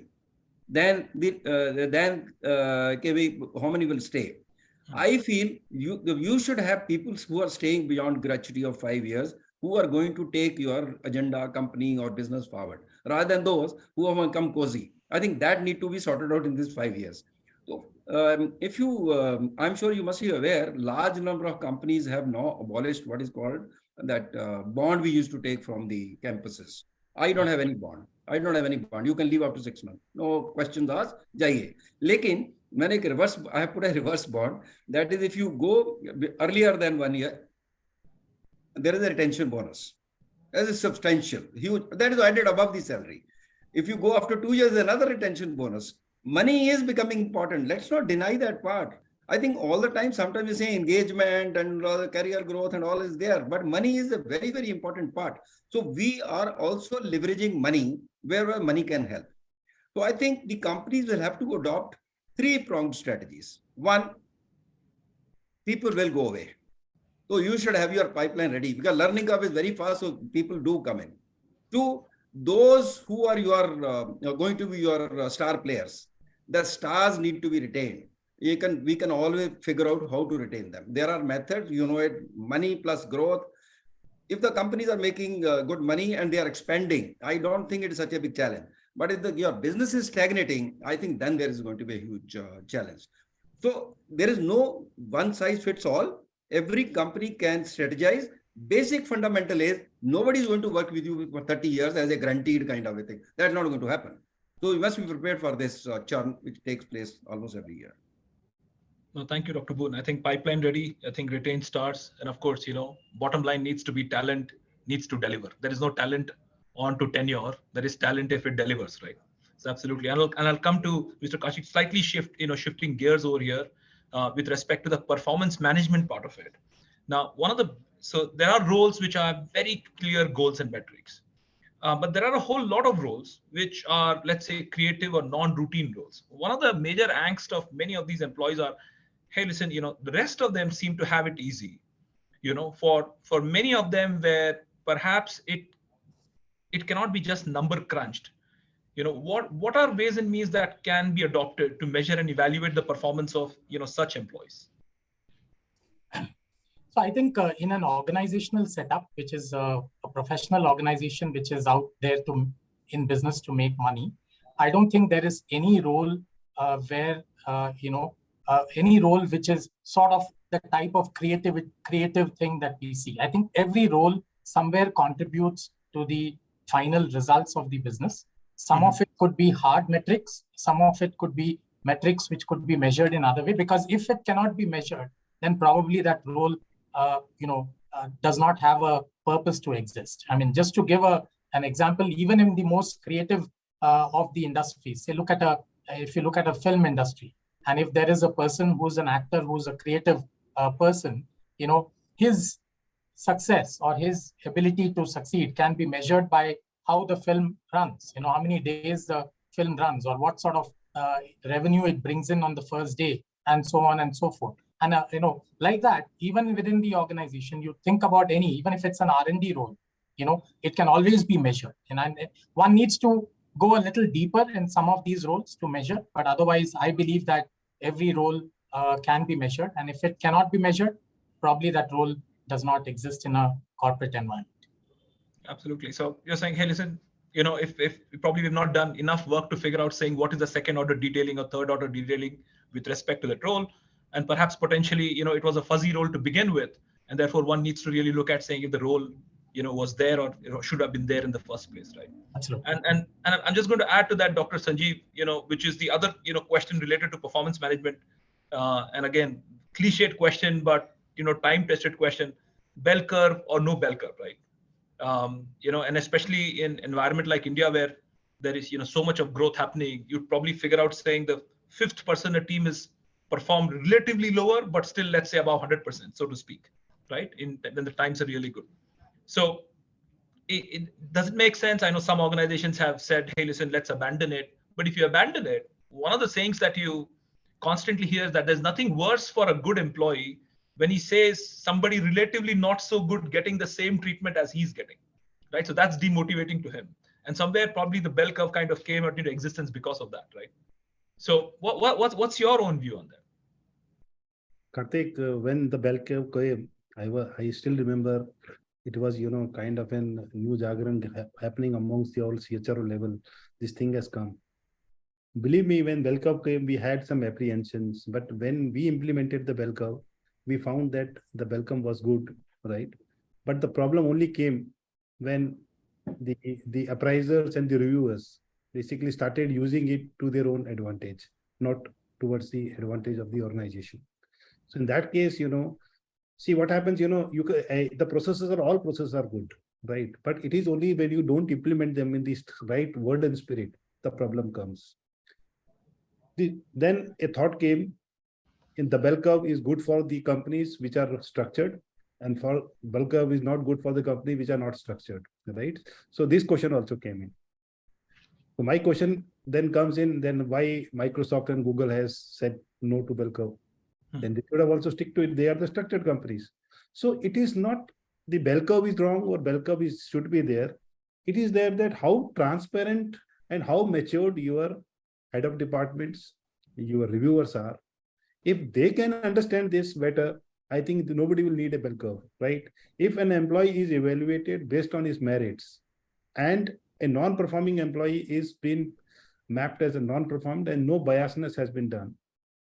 than how many will stay. I feel you should have people who are staying beyond gratuity of 5 years, who are going to take your agenda, company or business forward, rather than those who have become cozy. I think that need to be sorted out in these 5 years. So if you, I'm sure you must be aware, large number of companies have now abolished what is called that bond we used to take from the campuses. I don't have any bond. I don't have any bond. You can leave after 6 months. No questions asked. Jaiye. Lekin, I have put a reverse bond. That is, if you go earlier than 1 year, there is a retention bonus. That is substantial, huge. That is added above the salary. If you go after 2 years, another retention bonus. Money is becoming important. Let's not deny that part. I think all the time, sometimes you say engagement and career growth and all is there, but money is a very, very important part. So we are also leveraging money wherever money can help. So I think the companies will have to adopt 3-pronged strategies. 1, people will go away. So you should have your pipeline ready because learning curve is very fast, so people do come in. 2, those who are going to be your star players, the stars need to be retained. We can always figure out how to retain them. There are methods, you know it, money plus growth. If the companies are making good money and they are expanding, I don't think it is such a big challenge. But if your business is stagnating, I think then there is going to be a huge challenge. So there is no one size fits all. Every company can strategize. Basic fundamental is nobody is going to work with you for 30 years as a guaranteed kind of a thing. That's not going to happen. So you must be prepared for this churn, which takes place almost every year. No, thank you, Dr. Bhoon. I think pipeline ready, I think retain stars. And of course, bottom line needs to be talent needs to deliver. There is no talent on to tenure. There is talent if it delivers, right? So absolutely. And I'll come to Mr. Kartik, slightly shifting gears over here with respect to the performance management part of it. Now, so there are roles which are very clear goals and metrics. But there are a whole lot of roles which are, let's say, creative or non-routine roles. One of the major angst of many of these employees are, hey, listen, the rest of them seem to have it easy. For many of them where perhaps it cannot be just number crunched. What are ways and means that can be adopted to measure and evaluate the performance of such employees? So I think in an organizational setup, which is a professional organization which is out there in business to make money, I don't think there is any role where any role which is sort of the type of creative thing that we see. I think every role somewhere contributes to the final results of the business. Some of it could be hard metrics. Some of it could be metrics which could be measured in other way. Because if it cannot be measured, then probably that role does not have a purpose to exist. I mean, just to give an example, even in the most creative of the industries, say, if you look at a film industry, and if there is a person who's an actor, who's a creative person, his success or his ability to succeed can be measured by how the film runs, how many days the film runs, or what sort of revenue it brings in on the first day, and so on and so forth. And, like that, even within the organization, you think about even if it's an R&D role, it can always be measured. And one needs to go a little deeper in some of these roles to measure. But otherwise, I believe that every role can be measured. And if it cannot be measured, probably that role does not exist in a corporate environment. Absolutely. So you're saying, hey, listen, if probably we've not done enough work to figure out saying what is the second order detailing or third order detailing with respect to that role, and perhaps potentially, it was a fuzzy role to begin with, and therefore one needs to really look at saying if the role, was there or should have been there in the first place, right? Absolutely. And I'm just going to add to that, Dr. Sanjeev, which is the other, question related to performance management, and again, cliched question, but time-tested question: bell curve or no bell curve, right? And especially in environment like India where there is so much of growth happening, you'd probably figure out saying the fifth person a team is performed relatively lower, but still, let's say above 100%, so to speak, right? When the times are really good. So it doesn't make sense. I know some organizations have said, hey, listen, let's abandon it. But if you abandon it, one of the sayings that you constantly hear is that there's nothing worse for a good employee when he says somebody relatively not so good getting the same treatment as he's getting, right? So that's demotivating to him. And somewhere probably the bell curve kind of came out into existence because of that, right? So what's your own view on that? Kartik, when the bell curve came, I still remember it was, kind of a new jargon happening amongst the all CHRO level. This thing has come. Believe me, when bell curve came, we had some apprehensions, but when we implemented the bell curve, we found that the bell curve was good, right? But the problem only came when the appraisers and the reviewers basically started using it to their own advantage, not towards the advantage of the organization. So in that case, see what happens, the all processes are good, right? But it is only when you don't implement them in this right word and spirit, the problem comes. Then a thought came, in the bell curve is good for the companies which are structured, and for bell curve is not good for the company which are not structured, right? So this question also came in. So my question then comes in, then why Microsoft and Google has said no to bell curve? Then they should have also stick to it. They are the structured companies. So it is not the bell curve is wrong or bell curve should be there. It is there that how transparent and how matured your head of departments, your reviewers are. If they can understand this better, I think nobody will need a bell curve, right? If an employee is evaluated based on his merits and a non-performing employee is being mapped as a non-performed and no biasness has been done,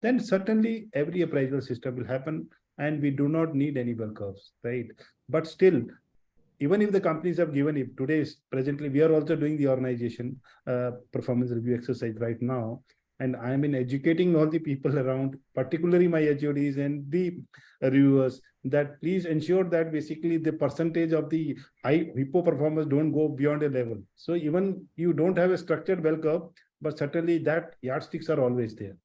then certainly every appraisal system will happen and we do not need any bell curves, right? But still, even if the companies have given it, presently, we are also doing the organization performance review exercise right now. And I'm in educating all the people around, particularly my HODs and the reviewers, that please ensure that basically the percentage of the high HIPPO performers don't go beyond a level. So even you don't have a structured bell curve, but certainly that yardsticks are always there.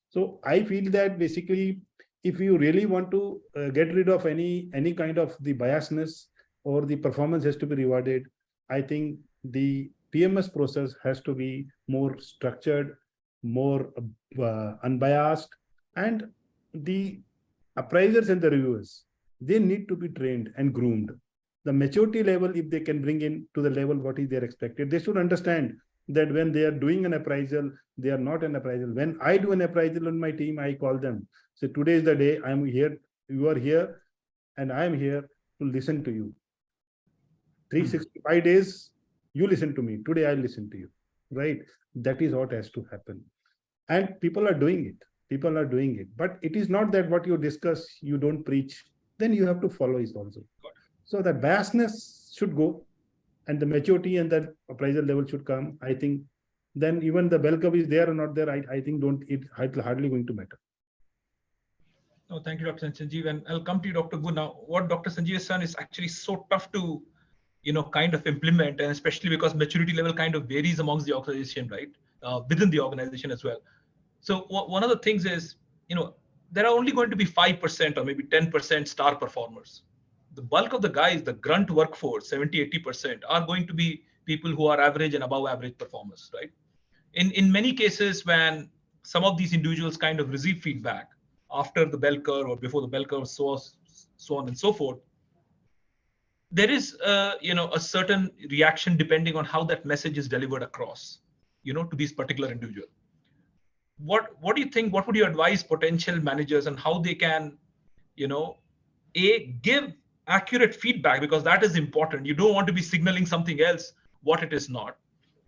So I feel that basically, if you really want to get rid of any kind of the biasness or the performance has to be rewarded, I think the PMS process has to be more structured, more unbiased, and the appraisers and the reviewers, they need to be trained and groomed. The maturity level, if they can bring in to the level what is there expected, they should understand that when they are doing an appraisal, they are not an appraisal. When I do an appraisal on my team, I call them. So today is the day I'm here, you are here, and I am here to listen to you. 365 days, you listen to me. Today, I listen to you, right? That is what has to happen. And people are doing it. People are doing it. But it is not that what you discuss, you don't preach. Then you have to follow it also. So the biasness should go and the maturity and the appraisal level should come. I think then even the bell curve is there or not there, I think it's hardly going to matter. No, thank you, Dr. Sanjeev. And I'll come to you, Dr. Bhoon. Now, what Dr. Sanjeev has done is actually so tough to, kind of implement, and especially because maturity level kind of varies amongst the organization, right? Within the organization as well. So one of the things is, there are only going to be 5% or maybe 10% star performers. The bulk of the guys, the grunt workforce, 70, 80% are going to be people who are average and above average performers, right? In many cases, when some of these individuals kind of receive feedback after the bell curve or before the bell curve, so on and so forth, there is a certain reaction depending on how that message is delivered across, to these particular individuals. What do you think? What would you advise potential managers on how they can, give accurate feedback, because that is important. You don't want to be signaling something else what it is not,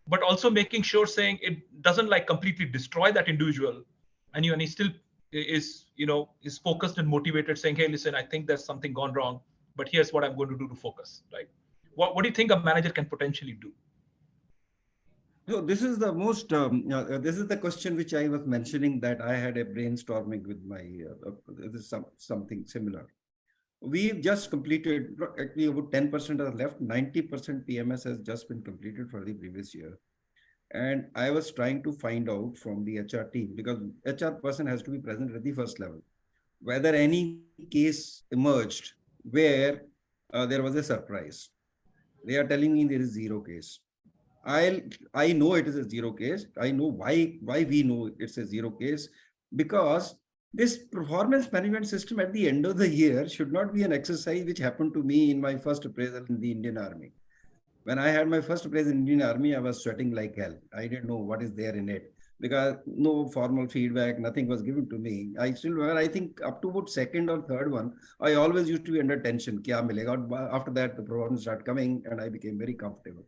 but also making sure saying it doesn't like completely destroy that individual, and he still is is focused and motivated, saying, hey, listen, I think there's something gone wrong, but here's what I'm going to do to focus. Right? What do you think a manager can potentially do? So this is the most, this is the question which I was mentioning, that I had a brainstorming with my, this is something similar. We've just completed, actually about 10% are left, 90% PMS has just been completed for the previous year. And I was trying to find out from the HR team, because HR person has to be present at the first level, whether any case emerged where there was a surprise. They are telling me there is zero case. I know it is a zero case. I know why we know it's a zero case, because this performance management system at the end of the year should not be an exercise which happened to me in my first appraisal in the Indian Army. When I had my first appraisal in the Indian Army, I was sweating like hell. I didn't know what is there in it, because no formal feedback, nothing was given to me. I still remember, I think up to about second or third one, I always used to be under tension. Kya milega? After that, the performance started coming and I became very comfortable.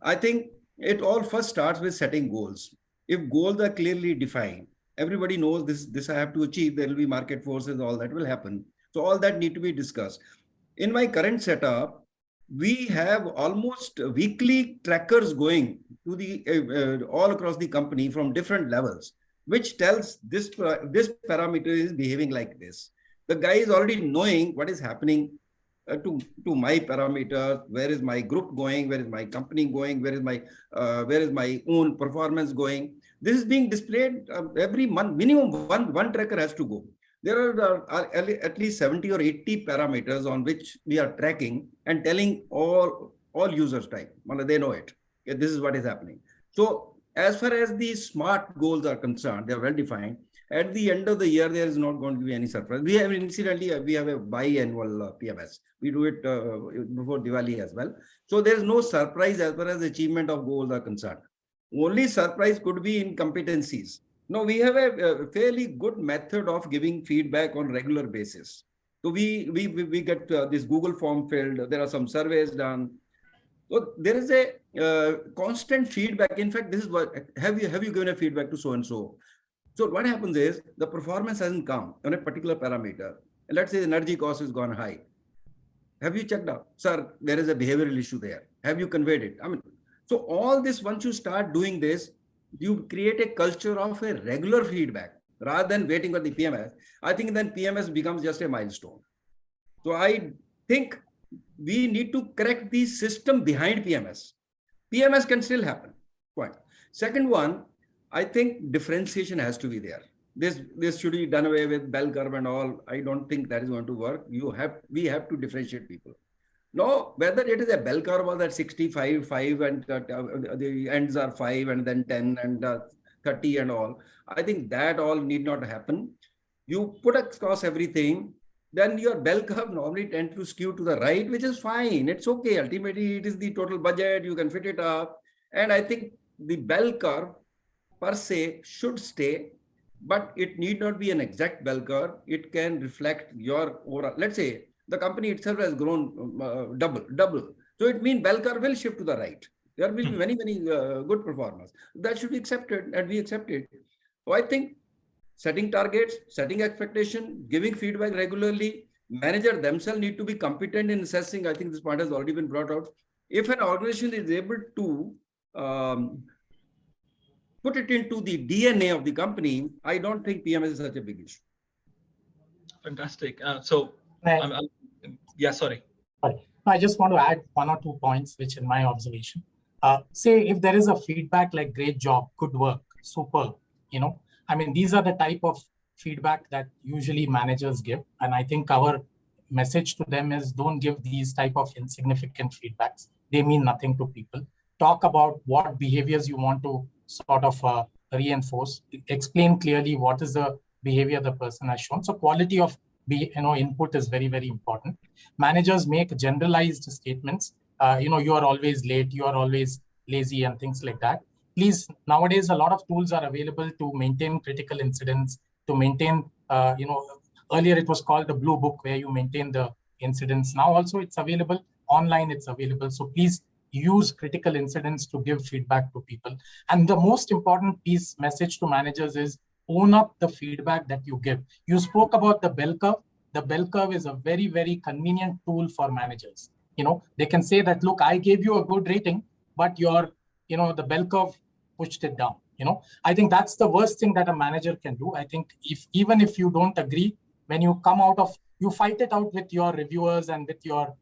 I think it all first starts with setting goals. If goals are clearly defined, everybody knows this I have to achieve, there will be market forces, all that will happen. So all that need to be discussed. In my current setup, we have almost weekly trackers going to the all across the company from different levels, which tells this parameter is behaving like this. The guy is already knowing what is happening to my parameters, where is my group going, where is my company going, where is my own performance going. This is being displayed every month. Minimum one tracker has to go. There are at least 70 or 80 parameters on which we are tracking and telling all users type. They know it. This is what is happening. So as far as the SMART goals are concerned, they are well defined. At the end of the year, there is not going to be any surprise. We have, incidentally, we have a biannual PMS. We do it before Diwali as well. So there is no surprise as far as achievement of goals are concerned. Only surprise could be in competencies. No, we have a fairly good method of giving feedback on regular basis. So we get this Google form filled. There are some surveys done. So there is a constant feedback. In fact, this is what, have you given a feedback to so-and-so? So what happens is the performance hasn't come on a particular parameter. Let's say the energy cost has gone high. Have you checked out? Sir, there is a behavioral issue there. Have you conveyed it? I mean, so all this, once you start doing this, you create a culture of a regular feedback rather than waiting for the PMS. I think then PMS becomes just a milestone. So I think we need to correct the system behind PMS. PMS can still happen. Point. Second one, I think differentiation has to be there. This should be done away with bell curve and all. I don't think that is going to work. We have to differentiate people. No, whether it is a bell curve or that 65, 5 and the ends are 5 and then 10 and 30 and all. I think that all need not happen. You put across everything, then your bell curve normally tends to skew to the right, which is fine. It's okay. Ultimately, it is the total budget. You can fit it up. And I think the bell curve per se should stay, but it need not be an exact bell curve. It can reflect your overall. Let's say the company itself has grown double. So it means bell curve will shift to the right. There will be many good performers. That should be accepted, and we accept it. So I think setting targets, setting expectation, giving feedback regularly, manager themselves need to be competent in assessing. I think this point has already been brought out. If an organization is able to put it into the DNA of the company, I don't think PMS is such a big issue. Fantastic. Yeah, sorry. I just want to add one or 2 points, which in my observation, say if there is a feedback like great job, good work, super, I mean, these are the type of feedback that usually managers give. And I think our message to them is don't give these type of insignificant feedbacks. They mean nothing to people. Talk about what behaviors you want to sort of reinforce, explain clearly what is the behavior the person has shown. So quality of input is very, very important. Managers make generalized statements. You are always late, you are always lazy and things like that. Please, nowadays, a lot of tools are available to maintain critical incidents, to maintain, Earlier, it was called the Blue Book, where you maintain the incidents. Now also it's available online, it's available. So please use critical incidents to give feedback to people. And the most important message to managers is own up the feedback that you give. You spoke about the bell curve. The bell curve is a very, very convenient tool for managers. They can say that, look, I gave you a good rating, but the bell curve pushed it down. I think that's the worst thing that a manager can do. I think even if you don't agree, when you come out of, you fight it out with your reviewers and with your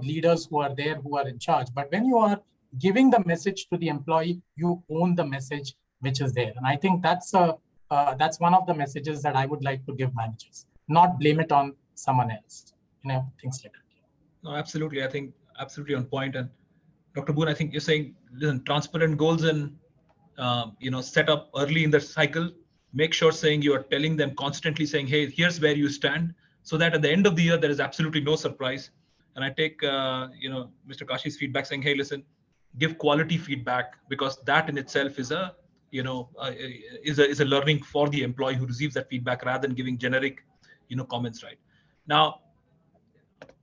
leaders who are there, who are in charge. But when you are giving the message to the employee, you own the message which is there. And I think that's one of the messages that I would like to give managers, not blame it on someone else, things like that. No, absolutely. I think absolutely on point. And Dr. Bhoon, I think you're saying, listen, transparent goals and set up early in the cycle. Make sure you are telling them constantly, saying, hey, here's where you stand, so that at the end of the year there is absolutely no surprise. And I take Mr. Kashi's feedback, saying, hey, listen, give quality feedback, because that in itself is a learning for the employee who receives that feedback, rather than giving generic comments. Right now,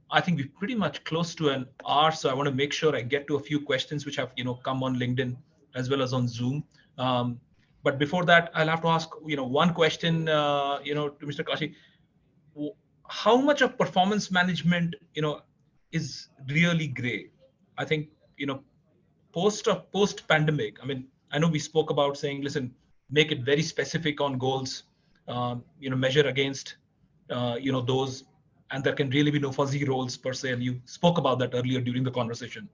I think we're pretty much close to an hour, so I want to make sure I get to a few questions which have come on LinkedIn as well as on Zoom. But before that, I'll have to ask one question to Mr. Kashi. How much of performance management is really gray? I think post pandemic. I mean, I know we spoke about saying, listen, make it very specific on goals, measure against those, and there can really be no fuzzy roles per se. And you spoke about that earlier during the conversation.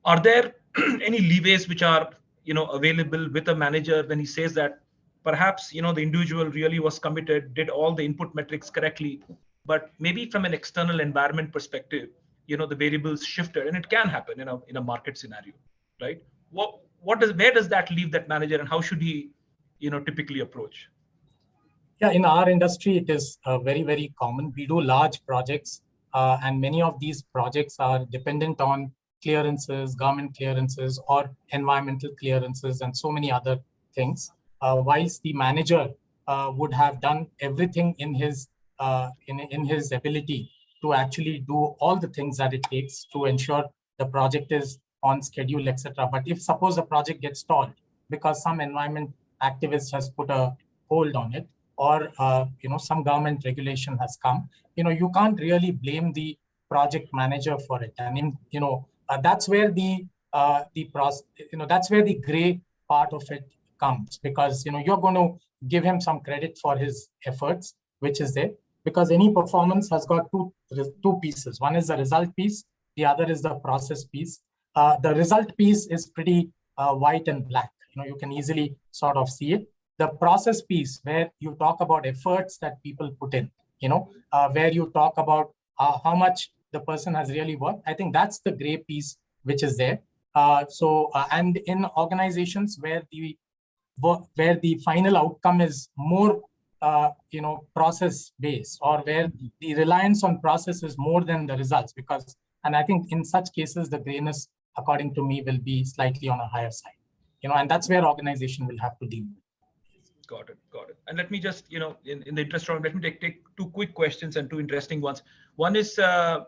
Are there any leeways which are available with a manager when he says that perhaps the individual really was committed, did all the input metrics correctly, but maybe from an external environment perspective, the variables shifted, and it can happen in a market scenario, right? Where does that leave that manager, and how should he typically approach? Yeah, in our industry, it is very, very common. We do large projects, and many of these projects are dependent on clearances, government clearances, or environmental clearances, and so many other things. Whilst the manager would have done everything in his ability to actually do all the things that it takes to ensure the project is on schedule, etc. But if suppose the project gets stalled because some environment activist has put a hold on it, or some government regulation has come, you can't really blame the project manager for it. And that's where that's where the gray part of it comes, because you're going to give him some credit for his efforts, which is there, because any performance has got two pieces. One is the result piece, the other is the process piece. The result piece is pretty white and black. You can easily sort of see it. The process piece, where you talk about efforts that people put in, where you talk about how much the person has really worked, I think that's the gray piece which is there. And in organizations where the final outcome is more process based, or where the reliance on process is more than the results, and I think in such cases the grayness, according to me, will be slightly on a higher side, and that's where organization will have to deal with. Got it. And let me just, in the interest of, let me take two quick questions and two interesting ones. One is, I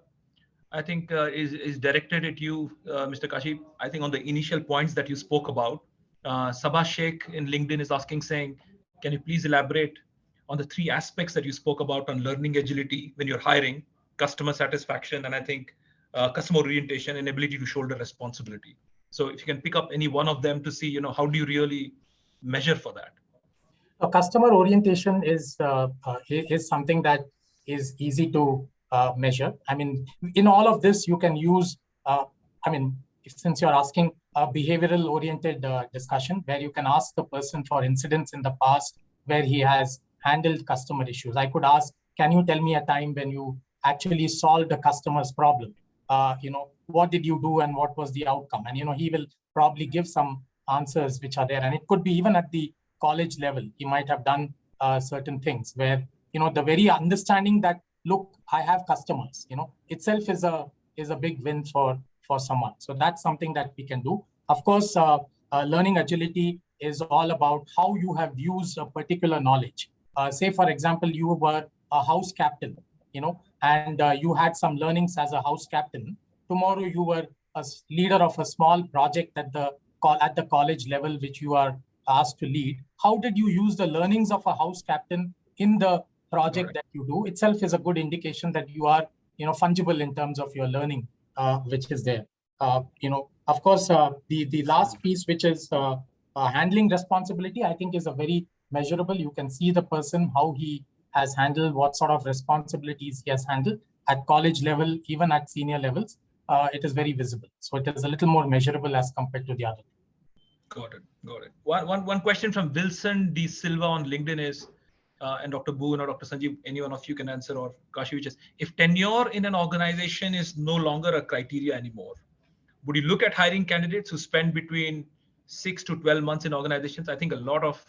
think, is directed at you, Mr. Kashi. I think on the initial points that you spoke about, Sabah Sheikh in LinkedIn is asking, saying, can you please elaborate on the three aspects that you spoke about on learning agility when you're hiring, customer satisfaction, and I think customer orientation and ability to shoulder responsibility. So if you can pick up any one of them to see, how do you really measure for that? Customer orientation is something that is easy to measure. I mean, in all of this, you can use, since you're asking a behavioral oriented discussion, where you can ask the person for incidents in the past where he has handled customer issues. I could ask, can you tell me a time when you actually solved a customer's problem? What did you do and what was the outcome? And, he will probably give some answers which are there. And it could be even at the college level, he might have done certain things where, the very understanding that, look, I have customers, itself is a big win for someone. So that's something that we can do. Of course, learning agility is all about how you have used a particular knowledge. Say, for example, you were a house captain, and you had some learnings as a house captain. Tomorrow you were a leader of a small project at the college level, which you are asked to lead. How did you use the learnings of a house captain in the project that you do? Itself is a good indication that you are, fungible in terms of your learning, which is there. Of course, the last piece, which is handling responsibility, I think is a very measurable. You can see the person, how he has handled, what sort of responsibilities he has handled at college level, even at senior levels. It is very visible. So it is a little more measurable as compared to the other. Got it. One question from Wilson D. Silva on LinkedIn is, and Dr. Bhoon or Dr. Sanjeev, any one of you can answer, or Kashi, which is, if tenure in an organization is no longer a criteria anymore, would you look at hiring candidates who spend between 6 to 12 months in organizations? I think a lot of,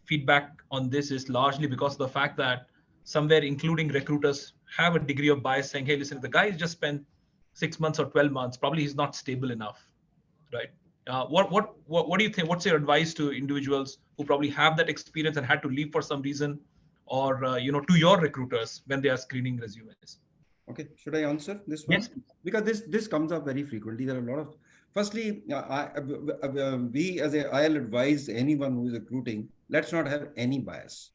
feedback on this is largely because of the fact that somewhere, including recruiters, have a degree of bias saying, hey, listen, if the guy has just spent 6 months or 12 months, probably he's not stable enough, right? What do you think? What's your advice to individuals who probably have that experience and had to leave for some reason, or to your recruiters when they are screening resumes? Okay, should I answer this one? Yes. Because this comes up very frequently. There are a lot of. Firstly, I'll advise anyone who is recruiting, let's not have any bias.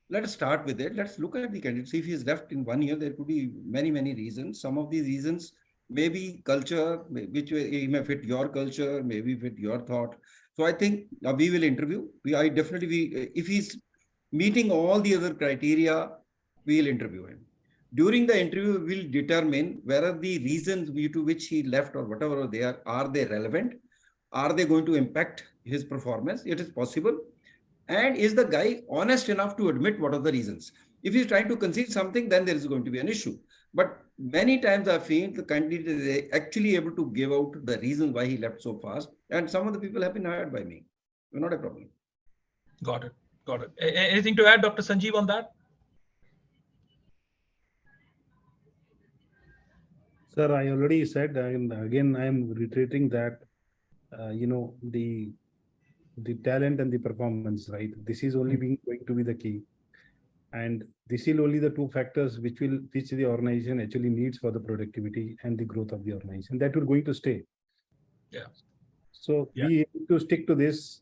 Let us start with it. Let's look at the candidate. See if he's left in 1 year. There could be many reasons. Some of these reasons may be culture, which may fit your culture, maybe fit your thought. So I think we will interview. If he's meeting all the other criteria, we'll interview him. During the interview, we'll determine whether the reasons due to which he left or whatever they are they relevant? Are they going to impact his performance? It is possible. And is the guy honest enough to admit what are the reasons? If he's trying to conceal something, then there is going to be an issue. But many times I've seen the candidate is actually able to give out the reason why he left so fast. And some of the people have been hired by me. Not a problem. Got it. Anything to add, Dr. Sanjeev, on that? Sir, I already said, and again, I am reiterating that, the talent and the performance, right? This is only going to be the key. And this is only the two factors which the organization actually needs for the productivity and the growth of the organization. That will going to stay. Yeah. So we have to stick to this.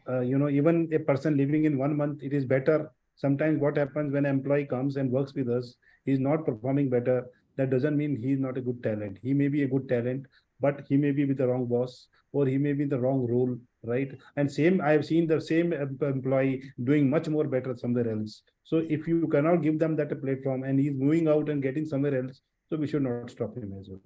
Even a person living in 1 month, it is better. Sometimes what happens when an employee comes and works with us, he's not performing better. That doesn't mean he's not a good talent. He may be a good talent, but he may be with the wrong boss, or he may be in the wrong role, right? And I have seen the same employee doing much more better somewhere else. So if you cannot give them that a platform and he's moving out and getting somewhere else, so we should not stop him as well.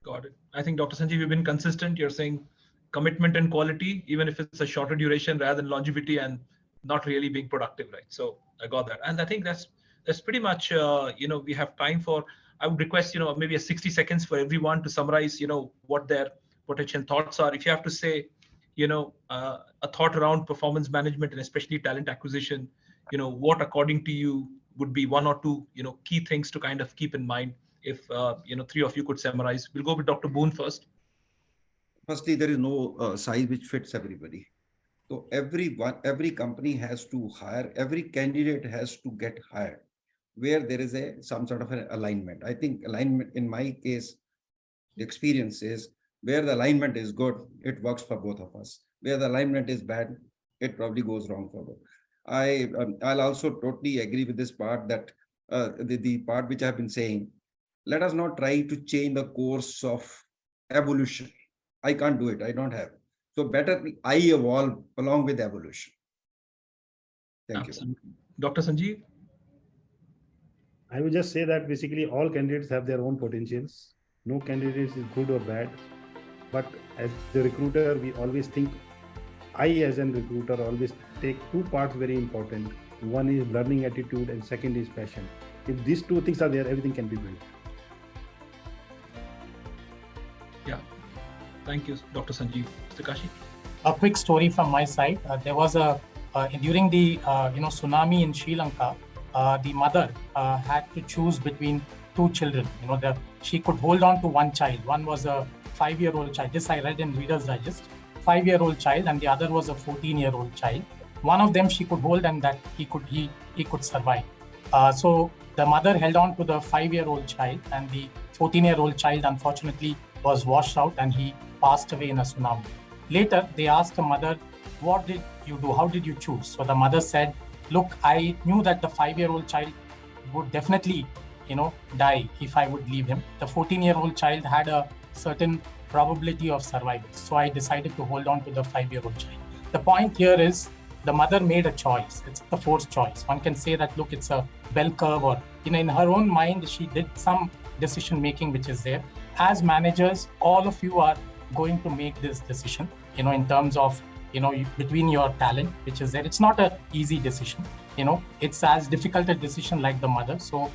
Got it. I think, Dr. Sanjeev, you've been consistent. You're saying commitment and quality, even if it's a shorter duration rather than longevity and not really being productive, right? So I got that. And I think that's pretty much, we have time for, I would request, maybe a 60 seconds for everyone to summarize, what their potential thoughts are. If you have to say, a thought around performance management and especially talent acquisition, what according to you would be one or two, key things to kind of keep in mind if, three of you could summarize. We'll go with Dr. Bhoon first. Firstly, there is no size which fits everybody. So every company has to hire, every candidate has to get hired where there is some sort of an alignment. I think alignment, in my case, the experience is where the alignment is good, it works for both of us. Where the alignment is bad, it probably goes wrong for both. I'll also totally agree with this part that the part which I've been saying, let us not try to change the course of evolution. I can't do it. I don't have. So better I evolve along with evolution. Thank you. Dr. Sanjeev? I would just say that basically all candidates have their own potentials. No candidate is good or bad. But as the recruiter, we always think, I as a recruiter always take two parts very important. One is learning attitude and second is passion. If these two things are there, everything can be built. Yeah. Thank you, Dr. Sanjeev. Mr. Kashi? A quick story from my side. There was during the tsunami in Sri Lanka, the mother had to choose between two children. She could hold on to one child. One was a 5-year-old child. This I read in Reader's Digest. 5-year-old child, and the other was a 14-year-old child. one of them she could hold and that he could survive. So the mother held on to the 5-year-old child, and the 14-year-old child unfortunately was washed out and he passed away in a tsunami. Later, they asked the mother, what did you do? How did you choose? So the mother said, look, I knew that the 5-year-old child would definitely, die if I would leave him. The 14-year-old child had a certain probability of survival. So I decided to hold on to the 5-year-old child. The point here is the mother made a choice. It's a forced choice. One can say that, look, it's a bell curve, or, in her own mind, she did some decision making which is there. As managers, all of you are going to make this decision, in terms of, between your talent, which is there. It's not an easy decision. It's as difficult a decision like the mother. So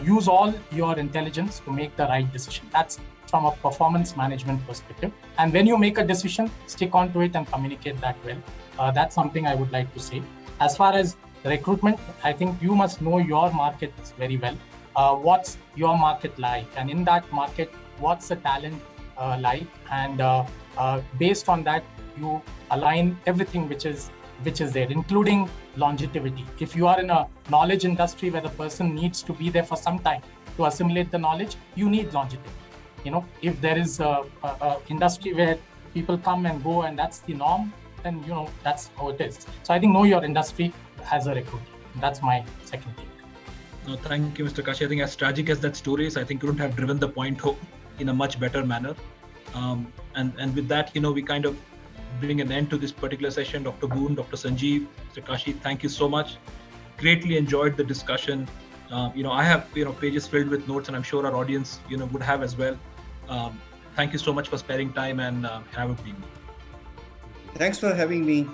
use all your intelligence to make the right decision. That's from a performance management perspective. And when you make a decision, stick on to it and communicate that well. That's something I would like to say. As far as recruitment, I think you must know your market very well. What's your market like? And in that market, what's the talent like? And based on that, you align everything which is there, including longevity. If you are in a knowledge industry where the person needs to be there for some time to assimilate the knowledge, you need longevity. If there is a industry where people come and go and that's the norm, then that's how it is. So I think know your industry as a recruiter. That's my second take. No, thank you, Mr. Kashi. I think as tragic as that story is, I think you couldn't have driven the point home in a much better manner. And with that, we kind of bring an end to this particular session. Dr. Bhoon, Dr. Sanjeev, Mr. Kashi, thank you so much. Greatly enjoyed the discussion. I have pages filled with notes, and I'm sure our audience would have as well. Thank you so much for sparing time, and have a good evening. Thanks for having me.